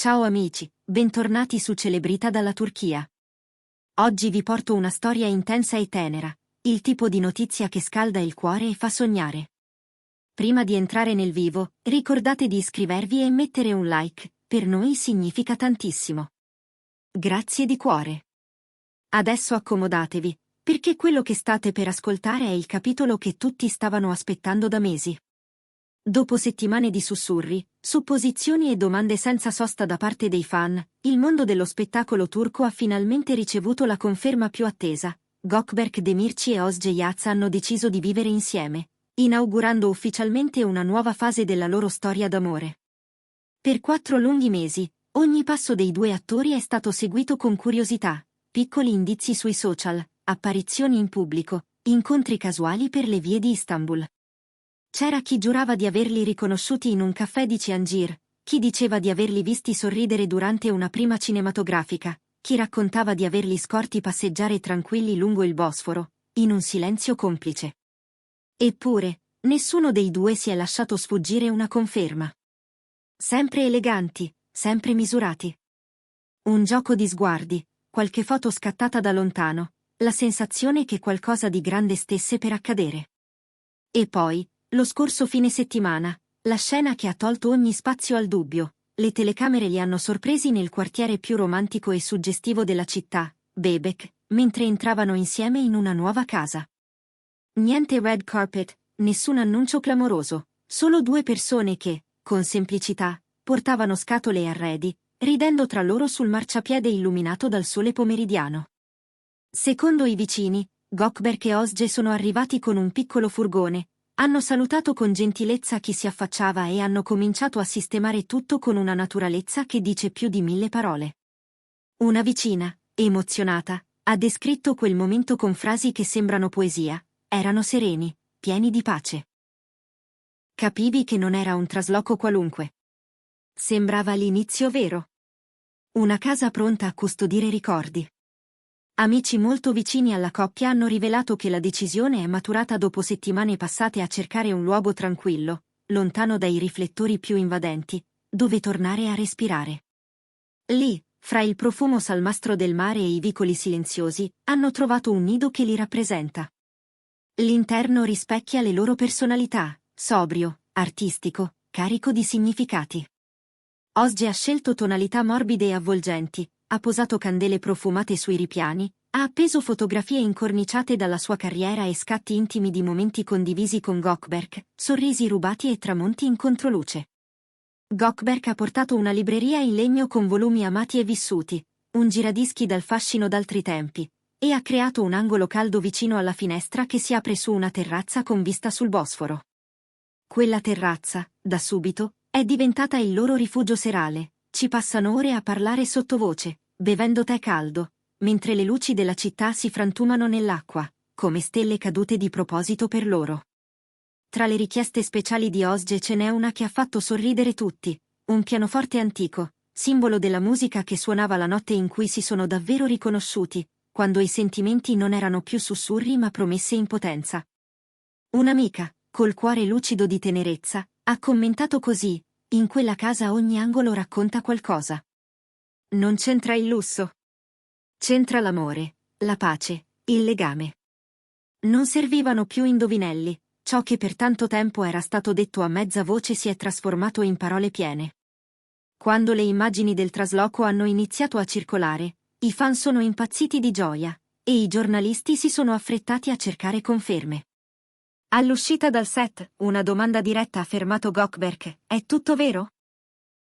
Ciao amici, bentornati su Celebrita dalla Turchia. Oggi vi porto una storia intensa e tenera, il tipo di notizia che scalda il cuore e fa sognare. Prima di entrare nel vivo, ricordate di iscrivervi e mettere un like, per noi significa tantissimo. Grazie di cuore. Adesso accomodatevi, perché quello che state per ascoltare è il capitolo che tutti stavano aspettando da mesi. Dopo settimane di sussurri, supposizioni e domande senza sosta da parte dei fan, il mondo dello spettacolo turco ha finalmente ricevuto la conferma più attesa. Gökberk Demirci e Özge Yağız hanno deciso di vivere insieme, inaugurando ufficialmente una nuova fase della loro storia d'amore. Per 4 lunghi mesi, ogni passo dei due attori è stato seguito con curiosità, piccoli indizi sui social, apparizioni in pubblico, incontri casuali per le vie di Istanbul. C'era chi giurava di averli riconosciuti in un caffè di Cihangir, chi diceva di averli visti sorridere durante una prima cinematografica, chi raccontava di averli scorti passeggiare tranquilli lungo il Bosforo, in un silenzio complice. Eppure, nessuno dei due si è lasciato sfuggire una conferma. Sempre eleganti, sempre misurati. Un gioco di sguardi, qualche foto scattata da lontano, la sensazione che qualcosa di grande stesse per accadere. E poi, lo scorso fine settimana, la scena che ha tolto ogni spazio al dubbio, le telecamere li hanno sorpresi nel quartiere più romantico e suggestivo della città, Bebek, mentre entravano insieme in una nuova casa. Niente red carpet, nessun annuncio clamoroso, solo due persone che, con semplicità, portavano scatole e arredi, ridendo tra loro sul marciapiede illuminato dal sole pomeridiano. Secondo i vicini, Gökberk e Özge sono arrivati con un piccolo furgone, hanno salutato con gentilezza chi si affacciava e hanno cominciato a sistemare tutto con una naturalezza che dice più di 1000 parole. Una vicina, emozionata, ha descritto quel momento con frasi che sembrano poesia, erano sereni, pieni di pace. Capivi che non era un trasloco qualunque. Sembrava l'inizio vero. Una casa pronta a custodire ricordi. Amici molto vicini alla coppia hanno rivelato che la decisione è maturata dopo settimane passate a cercare un luogo tranquillo, lontano dai riflettori più invadenti, dove tornare a respirare. Lì, fra il profumo salmastro del mare e i vicoli silenziosi, hanno trovato un nido che li rappresenta. L'interno rispecchia le loro personalità, sobrio, artistico, carico di significati. Özge ha scelto tonalità morbide e avvolgenti, ha posato candele profumate sui ripiani, ha appeso fotografie incorniciate dalla sua carriera e scatti intimi di momenti condivisi con Gökberk, sorrisi rubati e tramonti in controluce. Gökberk ha portato una libreria in legno con volumi amati e vissuti, un giradischi dal fascino d'altri tempi, e ha creato un angolo caldo vicino alla finestra che si apre su una terrazza con vista sul Bosforo. Quella terrazza, da subito, è diventata il loro rifugio serale, ci passano ore a parlare sottovoce, bevendo tè caldo, mentre le luci della città si frantumano nell'acqua, come stelle cadute di proposito per loro. Tra le richieste speciali di Özge ce n'è una che ha fatto sorridere tutti, un pianoforte antico, simbolo della musica che suonava la notte in cui si sono davvero riconosciuti, quando i sentimenti non erano più sussurri ma promesse in potenza. Un'amica, col cuore lucido di tenerezza, ha commentato così: in quella casa ogni angolo racconta qualcosa. Non c'entra il lusso. C'entra l'amore, la pace, il legame. Non servivano più indovinelli, ciò che per tanto tempo era stato detto a mezza voce si è trasformato in parole piene. Quando le immagini del trasloco hanno iniziato a circolare, i fan sono impazziti di gioia, e i giornalisti si sono affrettati a cercare conferme. All'uscita dal set, una domanda diretta ha fermato Gökberk: è tutto vero?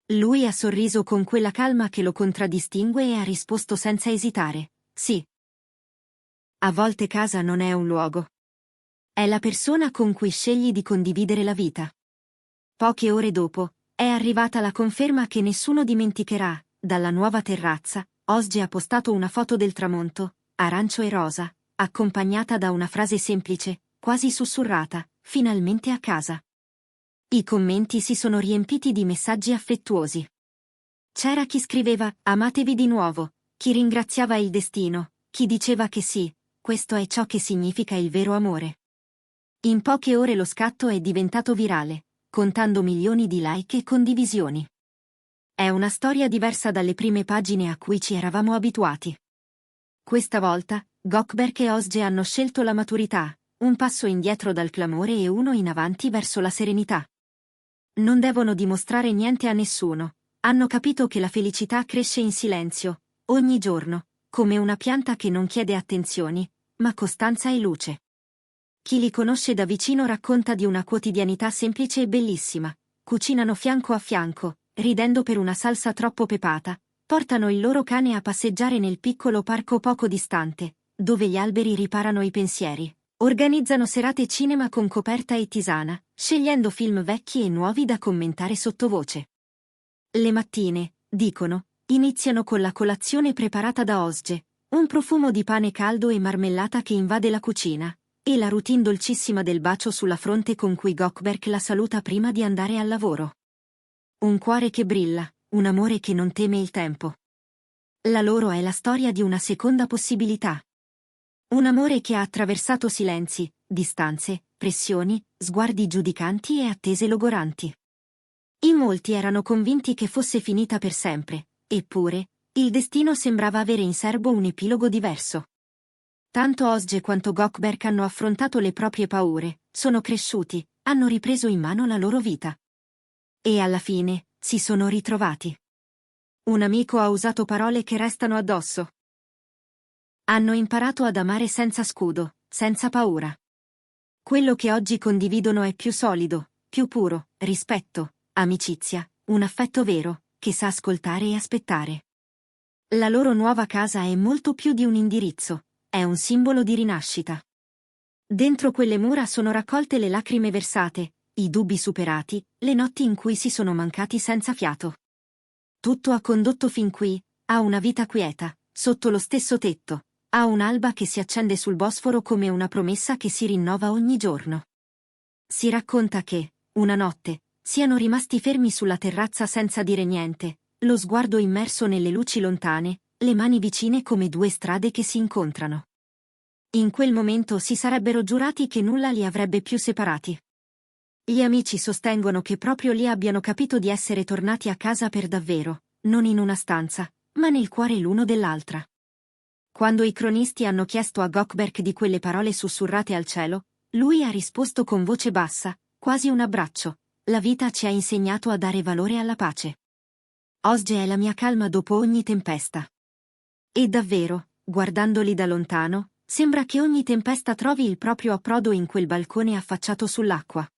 Lui ha sorriso con quella calma che lo contraddistingue e ha risposto senza esitare: sì. A volte casa non è un luogo. È la persona con cui scegli di condividere la vita. Poche ore dopo, è arrivata la conferma che nessuno dimenticherà: dalla nuova terrazza, Özge ha postato una foto del tramonto, arancio e rosa, accompagnata da una frase semplice, quasi sussurrata: finalmente a casa. I commenti si sono riempiti di messaggi affettuosi. C'era chi scriveva: amatevi di nuovo, chi ringraziava il destino, chi diceva che sì, questo è ciò che significa il vero amore. In poche ore lo scatto è diventato virale, contando milioni di like e condivisioni. È una storia diversa dalle prime pagine a cui ci eravamo abituati. Questa volta, Gökberk e Özge hanno scelto la maturità, un passo indietro dal clamore e uno in avanti verso la serenità. Non devono dimostrare niente a nessuno. Hanno capito che la felicità cresce in silenzio, ogni giorno, come una pianta che non chiede attenzioni, ma costanza e luce. Chi li conosce da vicino racconta di una quotidianità semplice e bellissima. Cucinano fianco a fianco, ridendo per una salsa troppo pepata, portano il loro cane a passeggiare nel piccolo parco poco distante, dove gli alberi riparano i pensieri. Organizzano serate cinema con coperta e tisana, scegliendo film vecchi e nuovi da commentare sottovoce. Le mattine, dicono, iniziano con la colazione preparata da Özge, un profumo di pane caldo e marmellata che invade la cucina, e la routine dolcissima del bacio sulla fronte con cui Gökberk la saluta prima di andare al lavoro. Un cuore che brilla, un amore che non teme il tempo. La loro è la storia di una seconda possibilità. Un amore che ha attraversato silenzi, distanze, pressioni, sguardi giudicanti e attese logoranti. In molti erano convinti che fosse finita per sempre, eppure, il destino sembrava avere in serbo un epilogo diverso. Tanto Özge quanto Gökberk hanno affrontato le proprie paure, sono cresciuti, hanno ripreso in mano la loro vita. E alla fine, si sono ritrovati. Un amico ha usato parole che restano addosso. Hanno imparato ad amare senza scudo, senza paura. Quello che oggi condividono è più solido, più puro, rispetto, amicizia, un affetto vero, che sa ascoltare e aspettare. La loro nuova casa è molto più di un indirizzo, è un simbolo di rinascita. Dentro quelle mura sono raccolte le lacrime versate, i dubbi superati, le notti in cui si sono mancati senza fiato. Tutto ha condotto fin qui, a una vita quieta, sotto lo stesso tetto, a un'alba che si accende sul Bosforo come una promessa che si rinnova ogni giorno. Si racconta che, una notte, siano rimasti fermi sulla terrazza senza dire niente, lo sguardo immerso nelle luci lontane, le mani vicine come due strade che si incontrano. In quel momento si sarebbero giurati che nulla li avrebbe più separati. Gli amici sostengono che proprio lì abbiano capito di essere tornati a casa per davvero, non in una stanza, ma nel cuore l'uno dell'altra. Quando i cronisti hanno chiesto a Gökberk di quelle parole sussurrate al cielo, lui ha risposto con voce bassa, quasi un abbraccio: la vita ci ha insegnato a dare valore alla pace. Özge è la mia calma dopo ogni tempesta. E davvero, guardandoli da lontano, sembra che ogni tempesta trovi il proprio approdo in quel balcone affacciato sull'acqua.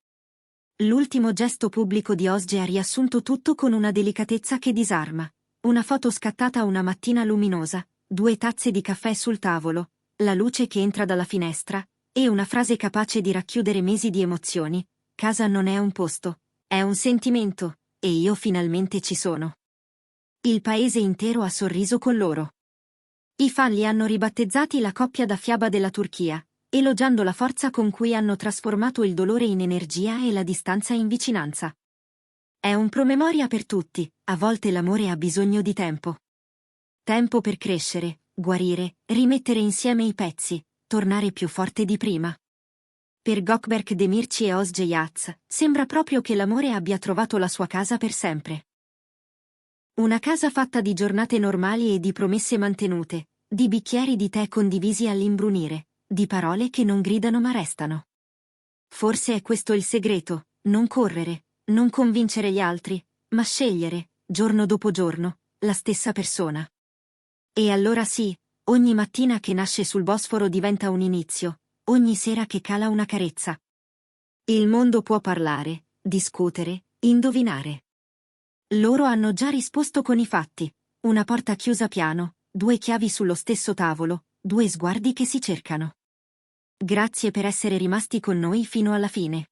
L'ultimo gesto pubblico di Özge ha riassunto tutto con una delicatezza che disarma. Una foto scattata una mattina luminosa, 2 tazze di caffè sul tavolo, la luce che entra dalla finestra, e una frase capace di racchiudere mesi di emozioni: casa non è un posto, è un sentimento, e io finalmente ci sono. Il paese intero ha sorriso con loro. I fan li hanno ribattezzati la coppia da fiaba della Turchia, elogiando la forza con cui hanno trasformato il dolore in energia e la distanza in vicinanza. È un promemoria per tutti, a volte l'amore ha bisogno di tempo. Tempo per crescere, guarire, rimettere insieme i pezzi, tornare più forte di prima. Per Gökberk Demirci e Özge Yaz, sembra proprio che l'amore abbia trovato la sua casa per sempre. Una casa fatta di giornate normali e di promesse mantenute, di bicchieri di tè condivisi all'imbrunire, di parole che non gridano ma restano. Forse è questo il segreto: non correre, non convincere gli altri, ma scegliere, giorno dopo giorno, la stessa persona. E allora sì, ogni mattina che nasce sul Bosforo diventa un inizio, ogni sera che cala una carezza. Il mondo può parlare, discutere, indovinare. Loro hanno già risposto con i fatti: una porta chiusa piano, 2 chiavi sullo stesso tavolo, 2 sguardi che si cercano. Grazie per essere rimasti con noi fino alla fine.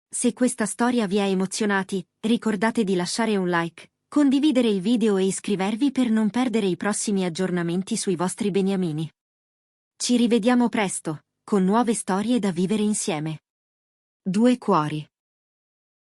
Se questa storia vi ha emozionati, ricordate di lasciare un like, condividere il video e iscrivervi per non perdere i prossimi aggiornamenti sui vostri beniamini. Ci rivediamo presto, con nuove storie da vivere insieme. 2 cuori.